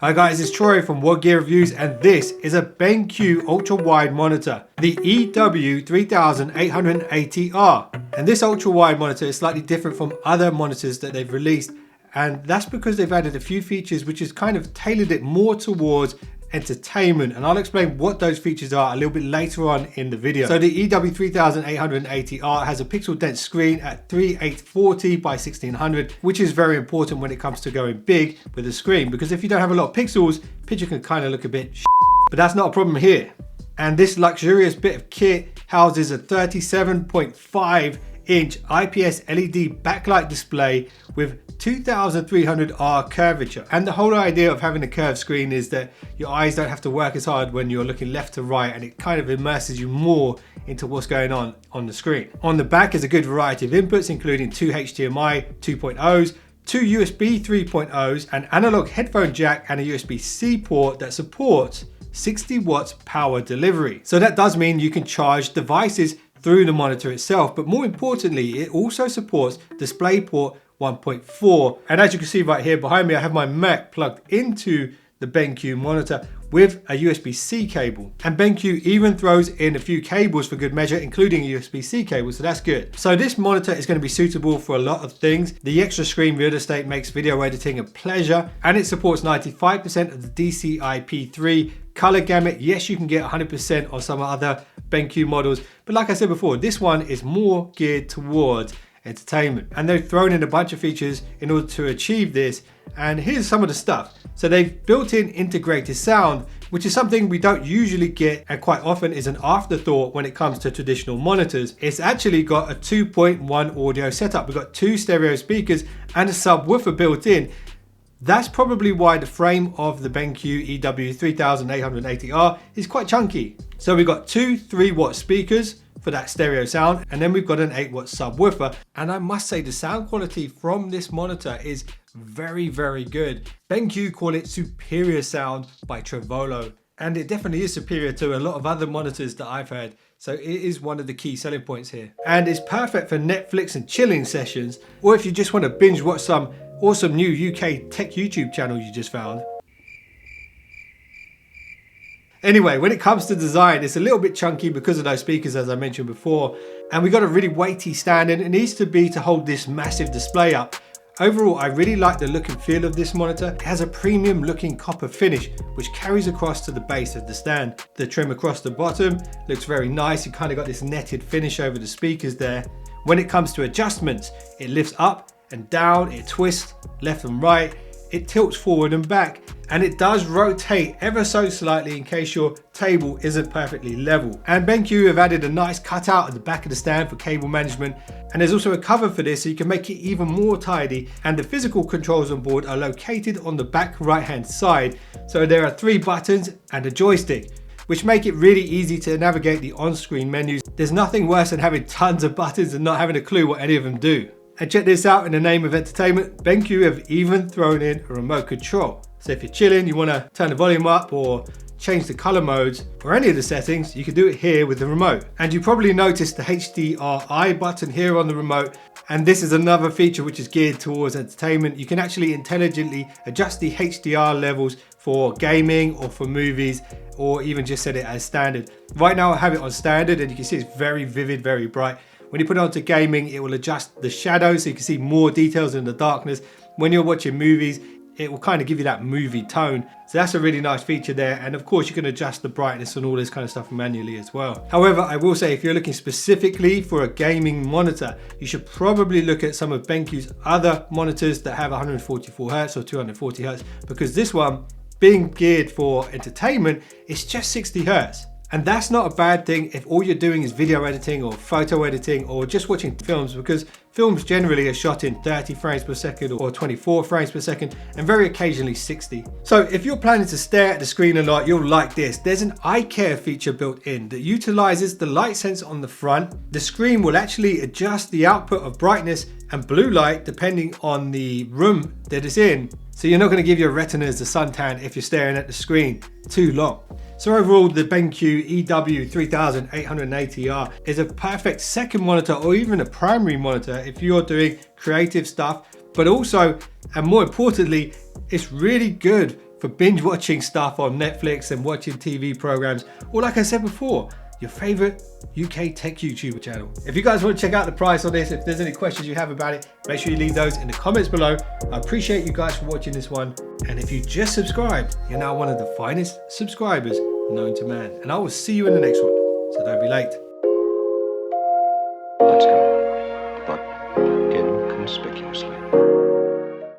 Hi guys, it's Troy from WhatGear Reviews, and this is a BenQ ultra-wide monitor, the EW3880R. And this ultra-wide monitor is slightly different from other monitors that they've released, and that's because they've added a few features which has kind of tailored it more towards entertainment, and I'll explain what those features are a little bit later on in the video. So the EW3880R has a pixel dense screen at 3840 by 1600, which is very important when it comes to going big with a screen, because if you don't have a lot of pixels, picture can kind of look a bit but that's not a problem here. And this luxurious bit of kit houses a 37.5 inch IPS LED backlight display with 2300R curvature. And the whole idea of having a curved screen is that your eyes don't have to work as hard when you're looking left to right, and it kind of immerses you more into what's going on the screen. On the back is a good variety of inputs, including two HDMI 2.0s, two USB 3.0s, an analog headphone jack, and a USB-C port that supports 60 watts power delivery. So that does mean you can charge devices through the monitor itself, but more importantly, it also supports DisplayPort 1.4. And as you can see right here behind me, I have my Mac plugged into the BenQ monitor with a USB-C cable. And BenQ even throws in a few cables for good measure, including a USB-C cable, so that's good. So this monitor is going to be suitable for a lot of things. The extra screen real estate makes video editing a pleasure, and it supports 95% of the DCI-P3 color gamut. Yes, you can get 100% on some other BenQ models, but like I said before, this one is more geared towards entertainment. And they've thrown in a bunch of features in order to achieve this, and here's some of the stuff. So they've built in integrated sound, which is something we don't usually get and quite often is an afterthought when it comes to traditional monitors. It's actually got a 2.1 audio setup. We've got two stereo speakers and a subwoofer built in. That's probably why the frame of the BenQ EW3880R is quite chunky. So we've got two 3-watt speakers for that stereo sound, and then we've got an 8-watt subwoofer. And I must say the sound quality from this monitor is very, very good. BenQ call it superior sound by Trevolo, and it definitely is superior to a lot of other monitors that I've heard. So it is one of the key selling points here. And it's perfect for Netflix and chilling sessions, or if you just want to binge watch some awesome new UK tech YouTube channel you just found. Anyway, when it comes to design, it's a little bit chunky because of those speakers, as I mentioned before. And we got a really weighty stand, and it needs to be to hold this massive display up. Overall, I really like the look and feel of this monitor. It has a premium looking copper finish, which carries across to the base of the stand. The trim across the bottom looks very nice. You kind of got this netted finish over the speakers there. When it comes to adjustments, it lifts up and down, it twists left and right, it tilts forward and back, and it does rotate ever so slightly in case your table isn't perfectly level. And BenQ have added a nice cutout at the back of the stand for cable management, and there's also a cover for this so you can make it even more tidy. And the physical controls on board are located on the back right hand side. So there are 3 buttons and a joystick, which make it really easy to navigate the on-screen menus. There's nothing worse than having tons of buttons and not having a clue what any of them do. And check this out, in the name of entertainment, BenQ have even thrown in a remote control. So if you're chilling, you want to turn the volume up or change the color modes or any of the settings, you can do it here with the remote. And you probably noticed the HDRI button here on the remote. And this is another feature which is geared towards entertainment. You can actually intelligently adjust the HDR levels for gaming or for movies, or even just set it as standard. Right now I have it on standard, and you can see it's very vivid, very bright. When you put it onto gaming, it will adjust the shadows so you can see more details in the darkness. When you're watching movies, it will kind of give you that movie tone. So that's a really nice feature there. And of course you can adjust the brightness and all this kind of stuff manually as well. However, I will say if you're looking specifically for a gaming monitor, you should probably look at some of BenQ's other monitors that have 144 Hz or 240 Hz, because this one, being geared for entertainment, it's just 60 Hz. And that's not a bad thing if all you're doing is video editing or photo editing or just watching films, because films generally are shot in 30 frames per second or 24 frames per second, and very occasionally 60. So if you're planning to stare at the screen a lot, you'll like this. There's an eye care feature built in that utilizes the light sensor on the front. The screen will actually adjust the output of brightness and blue light depending on the room that it's in. So you're not going to give your retinas a suntan if you're staring at the screen too long. So overall, the BenQ EW3880R is a perfect second monitor or even a primary monitor if you're doing creative stuff, but also, and more importantly, it's really good for binge watching stuff on Netflix and watching TV programs, or like I said before, your favorite UK tech YouTuber channel. If you guys want to check out the price on this, if there's any questions you have about it, make sure you leave those in the comments below. I appreciate you guys for watching this one. And if you just subscribed, you're now one of the finest subscribers known to man. And I will see you in the next one, so don't be late. Let's go.